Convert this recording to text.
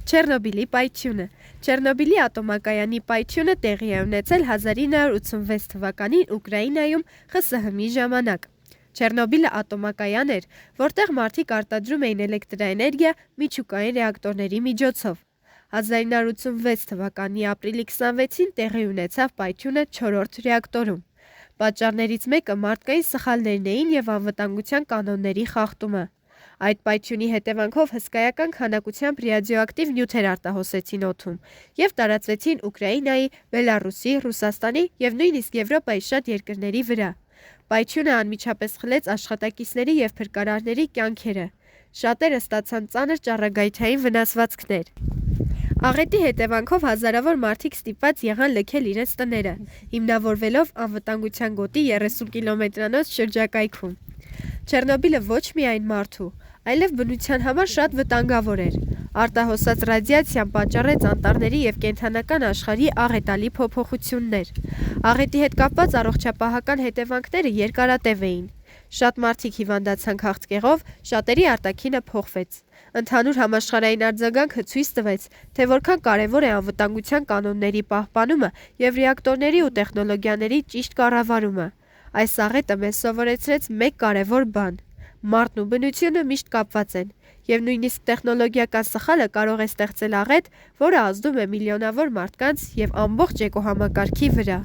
Չեռնոբիլի պայթյունը Չեռնոբիլի ատոմակայանի պայթյունը տեղի է ունեցել 1986 թվականին Ուկրաինայում ԽՍՀՄ-ի ժամանակ։ Չեռնոբիլը ատոմակայան էր, որտեղ մարդիկ արտադրում էին էլեկտրաէներգիա միջուկային ռեակտորների միջոցով։ 1986 թվականի ապրիլի 26-ին տեղի ունեցավ պայթյունը 4-րդ ռեակտորում։ Պատճառներից մեկը մարդկային սխալներն էին և անվտանգության կանոնների խախտումը։ Այդ պայթյունի հետևանքով հսկայական քանակությամբ ռադիոակտիվ նյութեր արտահոսեցին օդում և տարածվեցին Ուկրաինայի, Բելառուսի, Ռուսաստանի և նույնիսկ Եվրոպայի շատ երկրների վրա։ Պայթյունը անմիջապես խլեց աշխատակիցների և փրկարարների կյանքերը։ Շատերը ստացան ծանր ճառագայթային վնասվածքներ։ Աղետի հետևանքով հազարավոր մարդիկ ստիպված եղան լքել իրենց տները, հիմնավորվելով անվտանգության գոտի 30 կիլոմետրանոց շրջակայքում։ Չեռնոբիլը ոչ միայն մարդու, այլև բնության համար շատ վտանգավոր էր։ Արտահոսած ռադիացիան պատճառեց անտառների և կենդանական աշխարհի աղետալի փոփոխություններ։ Աղետի հետ կապված առողջապահական հետևանքները երկարատև էին։ Շատ մարդիկ հիվանդացան քաղցկեղով, շատերի արտաքինը փոխվեց։ Ընդհանուր համաշխարհային արձագանքը ցույց տվեց, թե որքան կարևոր է անվտանգության կանոնների պահպանումը և ռեակտորների ու տեխնոլոգիաների ճիշտ կառավարումը։ Այս աղետը մեզ սովորեցրեց մեկ կարևոր բան. մարդն ու բնությունը միշտ կապված են, և նույնիսկ տեխնոլոգիական սխալը կարող է ստեղծել աղետ, որը ազդում է միլիոնավոր մարդկանց և ամբողջ էկոհամակարգի վրա։